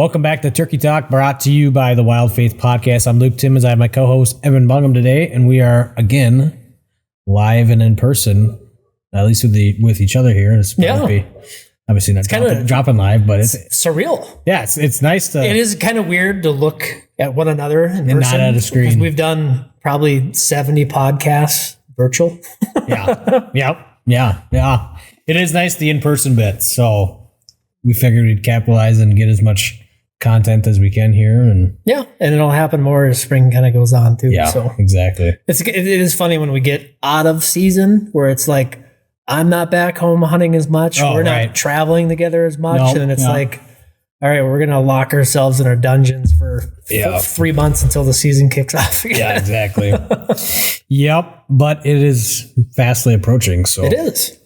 Welcome back to Turkey Talk, brought to you by the Wild Faith Podcast. I'm Luke Timmons. I have my co-host Evan Bungham today, and we are again live and in person, at least with each other here. It's obviously not dropping live, but it's surreal. Yeah, it's nice to. It is kind of weird to look at one another in person, not at a screen. We've done probably 70 podcasts virtual. Yeah. It is nice, the in-person bit. So we figured we'd capitalize and get as much content as we can here. And it'll happen more as spring kind of goes on too. Yeah, so exactly. It is funny when we get out of season where it's like, I'm not back home hunting as much. We're not traveling together as much. And it's like, all right, we're going to lock ourselves in our dungeons for 3 months until the season kicks off again. Yeah, exactly. Yep. But it is fastly approaching. So it is.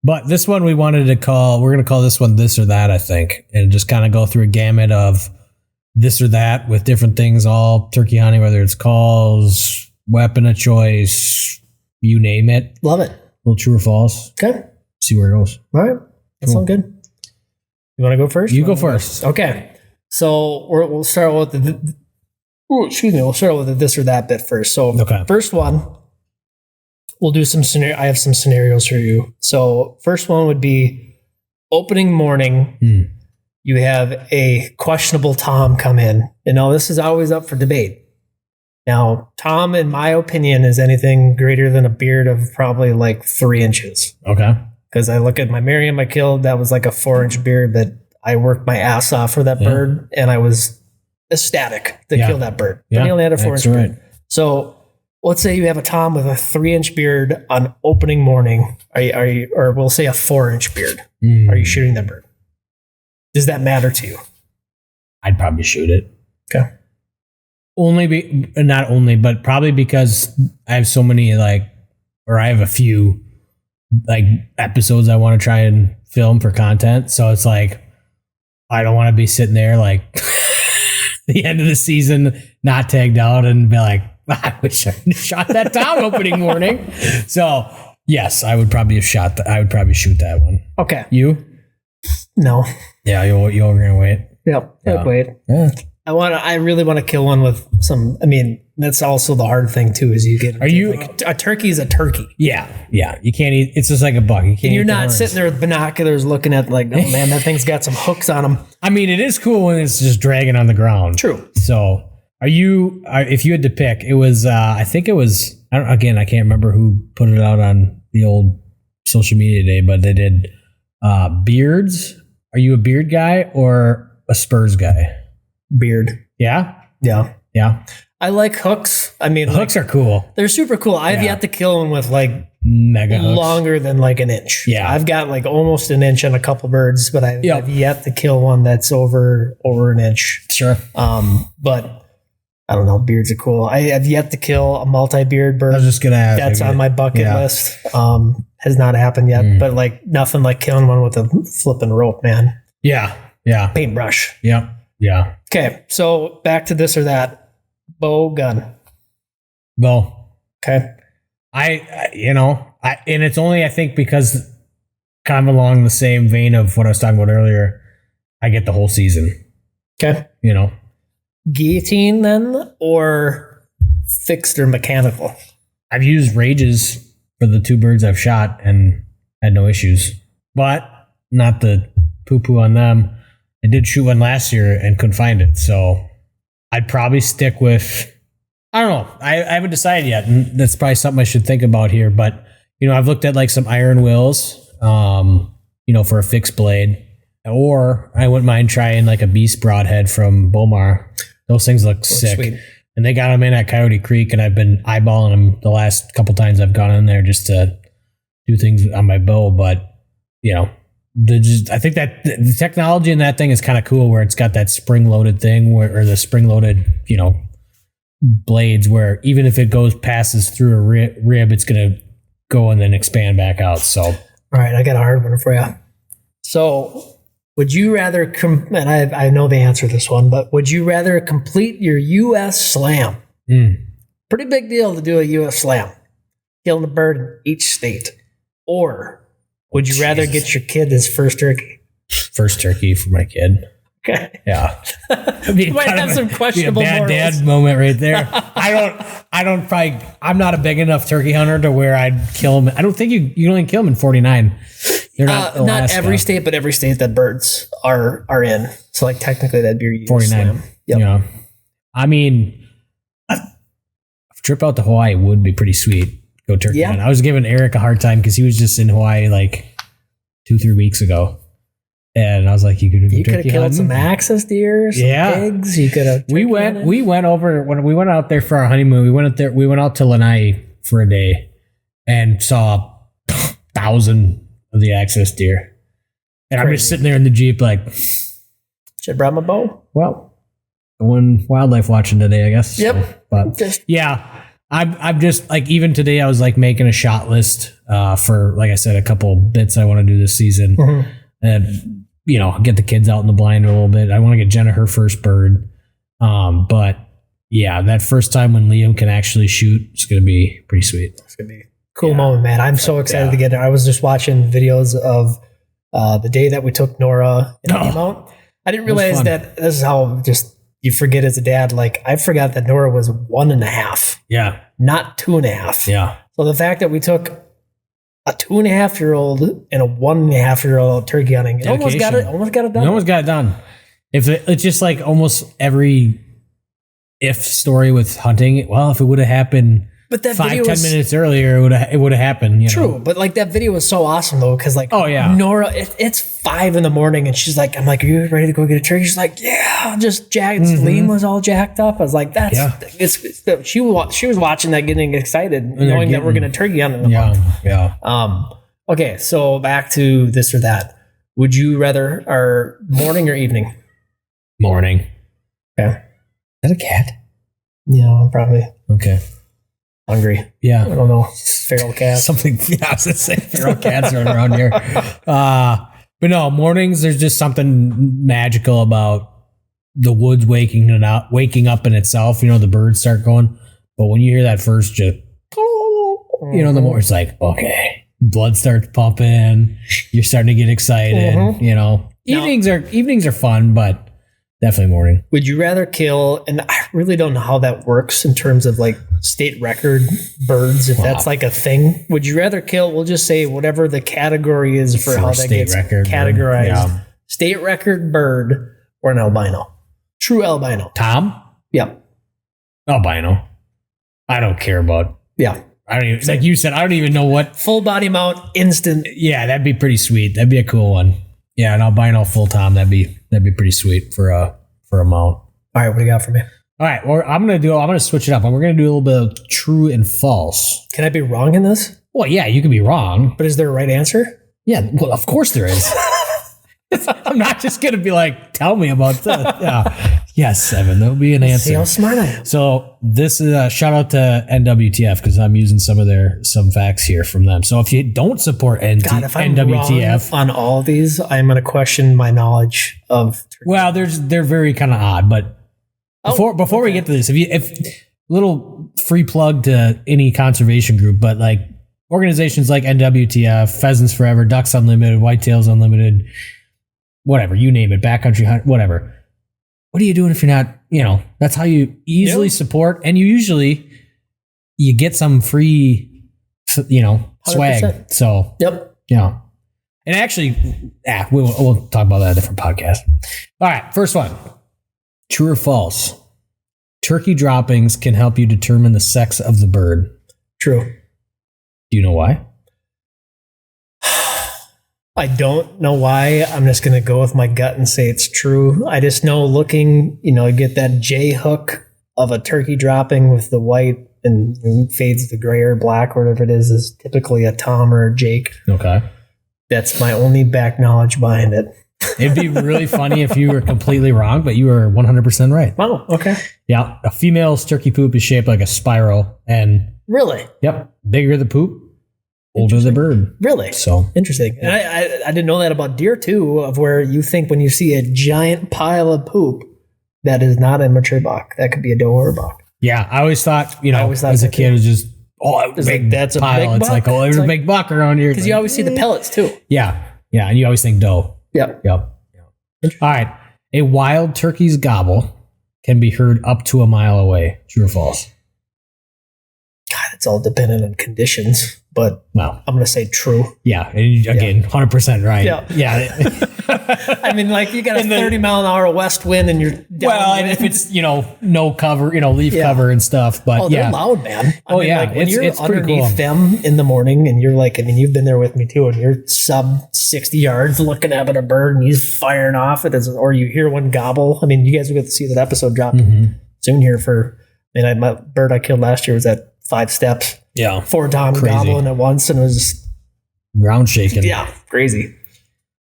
But this one we're going to call this one This or That, I think, and just kind of go through a gamut of this or that with different things, all turkey hunting, whether it's calls, weapon of choice, you name it. Love it. A little true or false. Okay. See where it goes. All right. That sounds good. You want to go first? You go first. Okay. So we'll start with we'll start with the this or that bit first. So First one, we'll do some scenario. I have some scenarios for you. So first one would be opening morning. You have a questionable Tom come in. And now this is always up for debate. Now, Tom, in my opinion, is anything greater than a beard of probably like 3 inches. Okay. Because I look at my Merriam I killed, that was like a 4-inch beard that I worked my ass off for that bird, and I was ecstatic to kill that bird. But he only had a 4-inch beard. So let's say you have a Tom with a 3-inch beard on opening morning, or we'll say a 4-inch beard. Are you shooting that bird? Does that matter to you? I'd probably shoot it. Okay. Not only, but probably because I have so many I have a few episodes I want to try and film for content. So it's like, I don't want to be sitting there the end of the season, not tagged out and be like, I wish I shot that down opening morning. So yes, I would probably shoot that one. Okay. You? No. Yeah. You're going to wait. Yep. I'd wait. Yeah. I really want to kill one with some. I mean, that's also the hard thing too. Is you get. A turkey is a turkey. Yeah. You can't eat. It's just like a buck. You're not sitting there with binoculars looking at oh man, that thing's got some hooks on them. I mean, it is cool when it's just dragging on the ground. True. So, if you had to pick, it was. I think it was. I can't remember who put it out on the old social media today, but they did beards. Are you a beard guy or a spurs guy? Beard. Yeah. I like hooks. I mean, hooks are cool. They're super cool. I've yet to kill one with mega hooks. Longer than an inch. Yeah. I've got almost an inch on a couple birds, but I've yet to kill one that's over an inch. Sure. But I don't know. Beards are cool. I have yet to kill a multi-beard bird. I was just gonna ask. That's on my bucket list. Has not happened yet, but nothing like killing one with a flipping rope, man. Yeah. Paintbrush. Yeah. Okay, so back to this or that. Bow, gun. Bow. Okay. And it's only, I think, because kind of along the same vein of what I was talking about earlier, I get the whole season. Okay. Guillotine then, or fixed or mechanical? I've used rages for the 2 birds I've shot and had no issues, but not the poo-poo on them. I did shoot one last year and couldn't find it. So I'd probably stick with, I don't know. I haven't decided yet. And that's probably something I should think about here. But, I've looked at some iron wills, for a fixed blade. Or I wouldn't mind trying a Beast broadhead from Bomar. Those things look sick. Sweet. And they got them in at Coyote Creek. And I've been eyeballing them the last couple times I've gone in there just to do things on my bow. But, I think that the technology in that thing is kind of cool, where it's got that spring-loaded thing, or the spring-loaded, blades, where even if it passes through a rib, it's going to go and then expand back out. So, all right, I got a hard one for you. So, would you rather? And I know the answer to this one, but would you rather complete your U.S. slam? Pretty big deal to do a U.S. slam, killing a bird in each state, or would you rather get your kid his first turkey? First turkey for my kid. Okay. Yeah. You might have some questionable bad morals. dad moment right there. I'm not a big enough turkey hunter to where I'd kill them. I don't think you can only kill them in 49. They're not every state, but every state that birds are in. So like technically that'd be your 49. Yep. Yeah. I mean, a trip out to Hawaii would be pretty sweet. Go turkey hunt. I was giving Eric a hard time because he was just in Hawaii like 2-3 weeks ago. And I was like, you could have killed some access deer, some pigs. You could have. We went over when we went out there for our honeymoon. We went out to Lanai for a day and saw 1,000 of the access deer. And I'm just sitting there in the Jeep like, should have brought my bow. Well, going wildlife watching today, I guess. Yep. So, but I'm just like, even today I was like making a shot list for, like I said, a couple bits I want to do this season. Mm-hmm. And get the kids out in the blind a little bit. I want to get Jenna her first bird. But yeah, that first time when Liam can actually shoot, it's going to be pretty sweet. It's going to be a cool moment, man. I'm so excited to get there. I was just watching videos of the day that we took Nora in the mount. I didn't realize that this is how just you forget as a dad. Like I forgot that Nora was 1.5. Yeah. Not 2.5. Yeah. So the fact that we took a 2.5-year-old and a 1.5-year-old turkey hunting. Almost got it done. Almost got it done. It's just like almost every story with hunting. Well, if it would have happened, but that 5-10 minutes earlier, it would have happened. True, but like that video was so awesome though, because like Nora, it's 5 a.m. and she's like, I'm like, are you ready to go get a turkey? She's like, yeah, just jacked. Liam was all jacked up. I was like, she was watching that, getting excited, knowing that we're gonna turkey hunt in a month. Yeah. Okay, so back to this or that. Would you rather our morning or evening? Morning. Okay. Is that a cat? Yeah, probably. Okay. Hungry. Yeah. I don't know. Feral cats. Something. Yeah, I was going to say feral cats running around here. But no, mornings, there's just something magical about the woods waking up in itself. The birds start going. But when you hear that first just, the more it's like, okay, blood starts pumping. You're starting to get excited. Evenings are fun, but definitely morning. Would you rather kill, and I really don't know how that works in terms of like state record birds, if that's like a thing. Would you rather kill, we'll just say whatever the category is for how that gets categorized. Yeah. State record bird or an albino? True albino. Tom? Yeah. Albino. I don't care about. Yeah. I don't even, like you said, I don't even know what. Full body mount, instant. Yeah, that'd be pretty sweet. That'd be a cool one. Yeah, an albino full Tom, that'd be pretty sweet for a mount. All right, what do you got for me? All right, well, I'm gonna switch it up, and we're gonna do a little bit of true and false. Can I be wrong in this? Well, yeah, you can be wrong, but is there a right answer? Yeah, well, of course there is. I'm not just gonna be like, tell me about that. Yeah, yes, Evan, there'll be an answer. See how smart I am. So this is a shout out to NWTF because I'm using some facts here from them. So if you don't support if I'm NWTF wrong on all of these, I'm gonna question my knowledge of. Well, they're very kind of odd, but before we get to this, if little free plug to any conservation group, but like organizations like NWTF, Pheasants Forever, Ducks Unlimited, Whitetails Unlimited, whatever, you name it, backcountry hunt, whatever. What are you doing if you're not, that's how you easily support, and you get some free, swag. 100%. So, yeah. And actually, we'll talk about that in a different podcast. All right, first one. True or false? Turkey droppings can help you determine the sex of the bird. True. Do you know why? I don't know why. I'm just going to go with my gut and say it's true. I just know looking, get that J hook of a turkey dropping with the white and fades to gray or black, or whatever it is typically a Tom or a Jake. Okay. That's my only back knowledge behind it. It'd be really funny if you were completely wrong, but you were 100% right. Oh, okay. Yeah. A female's turkey poop is shaped like a spiral. And really? Yep. Bigger the poop, older the bird. Really? So interesting. Yeah. And I didn't know that about deer too, of where you think when you see a giant pile of poop, that is not a mature buck. That could be a doe or a buck. Yeah. I always thought, as a kid, it was just, that's a pile. big buck. It's like, there's a big buck around here. Because you always see the pellets too. Yeah. Yeah. And you always think doe. Yep. All right. A wild turkey's gobble can be heard up to a mile away. True or false? God, it's all dependent on conditions, but Wow. I'm going to say true. Yeah. And again, 100% right. Yeah. I mean, like you got a 30-mile-an-hour west wind and you're and if it's, no cover, leaf cover and stuff, but they're loud, man. I mean, yeah. Like when you're it's underneath cool. them in the morning and you're like, I mean, you've been there with me too, and you're sub 60 yards looking up at a bird and he's firing off it, or you hear one gobble. I mean, you guys will get to see that episode drop soon here my bird I killed last year was at 5 steps. Yeah. 4 times gobbling at once, and it was just ground shaking. Yeah, crazy.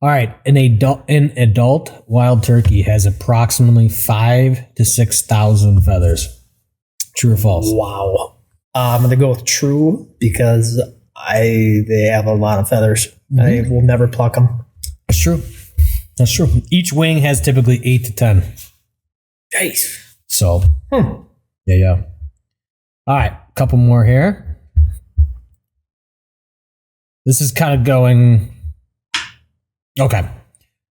All right. An adult wild turkey has approximately 5,000 to 6,000 feathers. True or false? Wow. I'm going to go with true because they have a lot of feathers. I will never pluck them. That's true. That's true. Each wing has typically 8 to 10. Nice. So, yeah. All right. A couple more here. This is kind of going... Okay.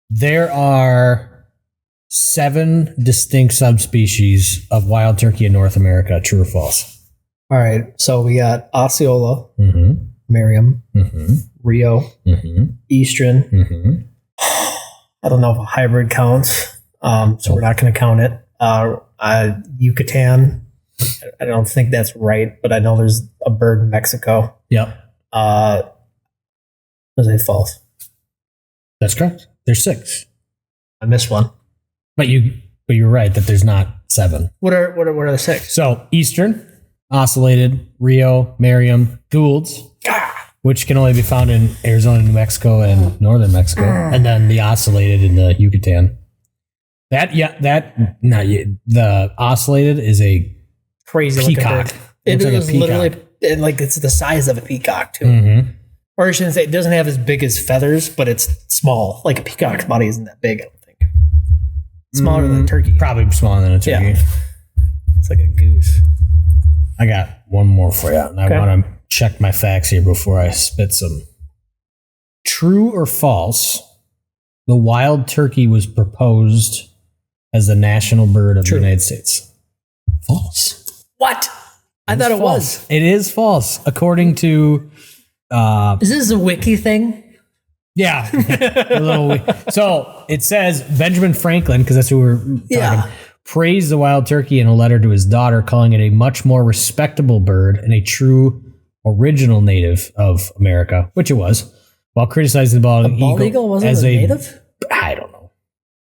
There are 7 distinct subspecies of wild turkey in North America. True or false? All right. So we got Osceola, Merriam, Rio, Eastern. I don't know if a hybrid counts, so we're not going to count it. Yucatan. I don't think that's right, but I know there's a bird in Mexico. Yep. Was it false? That's correct. There's 6. I missed one. But you're right that there's not 7. What are the 6? So Eastern, Ocellated, Rio, Merriam, Gould's, which can only be found in Arizona, New Mexico, and northern Mexico, and then the Ocellated in the Yucatan. The Ocellated is a crazy peacock. It is literally it's the size of a peacock too. Or I shouldn't say it doesn't have as big as feathers, but it's small. Like a peacock's body isn't that big, I don't think. Smaller than a turkey. Probably smaller than a turkey. Yeah. It's like a goose. I got one more for you, and I want to check my facts here before I spit some. True or false, the wild turkey was proposed as the national bird of the United States? False. What? I thought it was. It is false, according to... is this a wiki thing? Yeah. So it says Benjamin Franklin, because that's who we're talking, praised the wild turkey in a letter to his daughter, calling it a much more respectable bird and a true original native of America, which it was, while criticizing the bald eagle wasn't as a native? I don't know,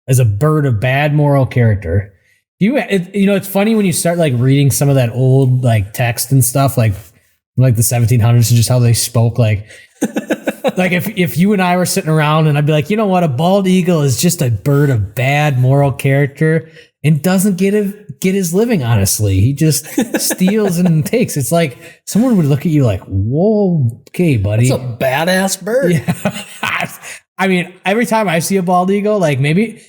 as a bird of bad moral character. It's funny when you start like reading some of that old like text and stuff like the 1700s and just how they spoke like if you and I were sitting around and I'd be like, you know what, a bald eagle is just a bird of bad moral character and doesn't get his living honestly. He just steals and takes. It's like someone would look at you like, whoa, okay, buddy. That's a badass bird. Yeah. I mean, every time I see a bald eagle, like maybe,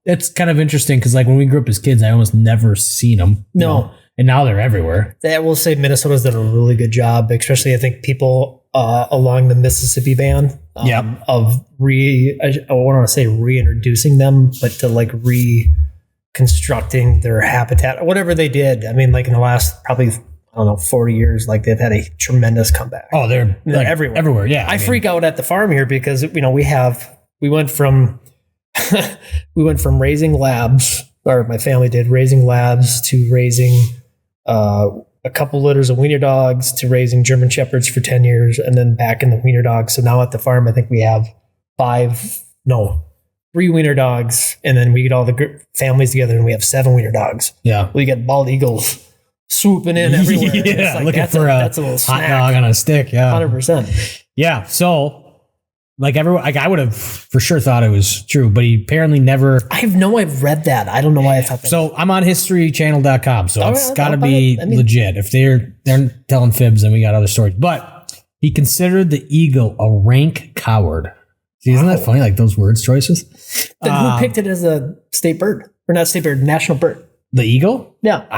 it's kind of interesting because like when we grew up as kids, I almost never seen them. No. And now they're everywhere. I will say Minnesota's done a really good job, especially I think people along the Mississippi band of I want to say reintroducing them, but to like reconstructing their habitat or whatever they did. I mean, like in the last probably, 40 years, like they've had a tremendous comeback. Oh, they're like everywhere. Everywhere, yeah. I freak out at the farm here because, we went from raising labs, or my family did, raising labs to raising a couple litters of wiener dogs to raising German Shepherds for 10 years and then back in the wiener dogs. So now at the farm, I think we have 3 wiener dogs, and then we get all the families together and we have 7 wiener dogs. Yeah. We get bald eagles swooping in everywhere. Yeah, like, looking for a little hot snack. dog on a stick. Yeah. 100%. Yeah. So like everyone, like I would have for sure thought it was true, but he apparently never. I've read that. I don't know why I thought that. So I'm on historychannel.com. So it's got to be I mean, legit. If they're telling fibs, then we got other stories. But he considered the eagle a rank coward. See, isn't that funny? Like those words choices. Then who picked it as a state bird, or not state bird, national bird? The eagle? Yeah.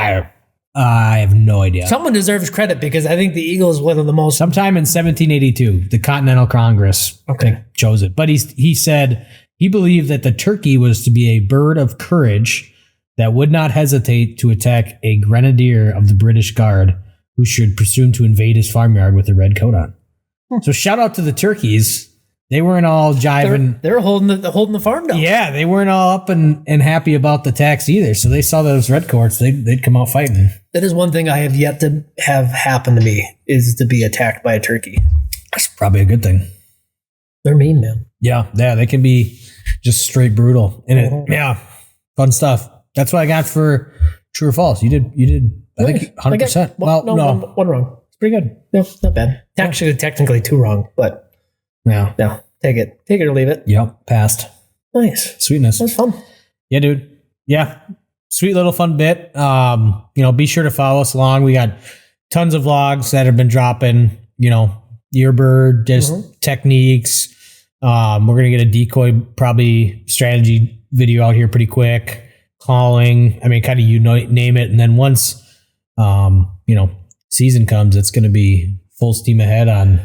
I have no idea. Someone deserves credit because I think the eagle is one of the most. Sometime in 1782, the Continental Congress I think, chose it. But he said He believed that the turkey was to be a bird of courage that would not hesitate to attack a grenadier of the British Guard who should presume to invade his farmyard with a red coat on. So shout out to the turkeys. They weren't all jiving. They're holding the farm down. Yeah, they weren't all up and happy about the tax either. So they saw those red coats. They'd come out fighting. That is one thing I have yet to have happen to me, is to be attacked by a turkey. That's probably a good thing. They're mean, man. Yeah, they can be just straight brutal. And yeah, fun stuff. That's what I got for true or false. You did. I think 100%. One wrong. It's pretty good. No, not bad. Actually, technically 2 wrong, but yeah. No, take it or leave it. Yep, passed. Nice. Sweetness. That's fun. Yeah, dude. Yeah. Sweet little fun bit. Be sure to follow us along. We got tons of vlogs that have been dropping, earbird, just techniques. We're going to get a decoy, probably strategy video out here pretty quick. Calling. I mean, kind of, name it. And then once, season comes, it's going to be full steam ahead on.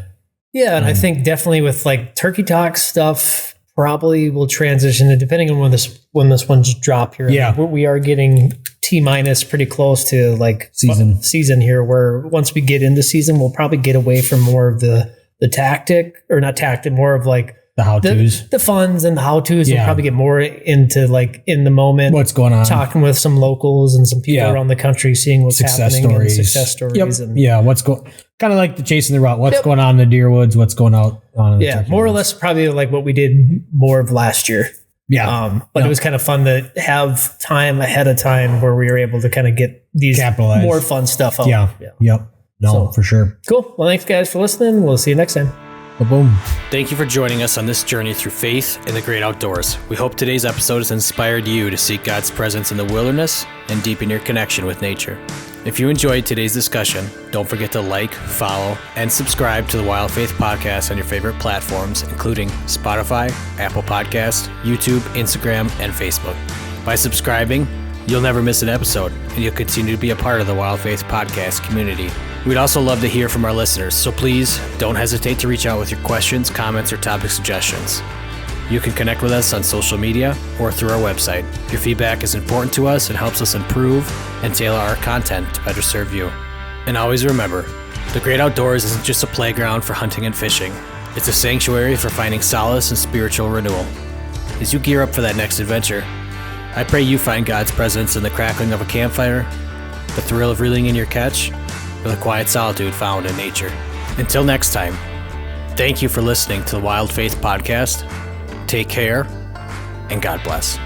Yeah. And I think definitely with like Turkey Talk stuff, probably will transition, and depending on when this one's drop here. Yeah. We are getting T- pretty close to like season here, where once we get into season, we'll probably get away from more of the tactic, or not tactic, more of like the how-tos, the funds and the how-tos. We'll probably get more into like in the moment, what's going on, talking with some locals and some people around the country, seeing what's happening, and success stories. And what's going, kind of like the chasing the route. What's going on in the deer woods? What's going on in the more or less probably like what we did more of last year. Yeah. But it was kind of fun to have time ahead of time where we were able to kind of get these more fun stuff out. Yeah. Yep. No, for sure. Cool. Well, thanks guys for listening. We'll see you next time. Boom. Thank you for joining us on this journey through faith in the great outdoors. We hope today's episode has inspired you to seek God's presence in the wilderness and deepen your connection with nature. If you enjoyed today's discussion, don't forget to like, follow, and subscribe to the Wild Faith Podcast on your favorite platforms, including Spotify, Apple Podcasts, YouTube, Instagram, and Facebook. By subscribing, you'll never miss an episode, and you'll continue to be a part of the Wild Faith Podcast community. We'd also love to hear from our listeners, so please don't hesitate to reach out with your questions, comments, or topic suggestions. You can connect with us on social media or through our website. Your feedback is important to us and helps us improve and tailor our content to better serve you. And always remember, the great outdoors isn't just a playground for hunting and fishing. It's a sanctuary for finding solace and spiritual renewal. As you gear up for that next adventure, I pray you find God's presence in the crackling of a campfire, the thrill of reeling in your catch, or the quiet solitude found in nature. Until next time, thank you for listening to the Wild Faith Podcast. Take care, and God bless.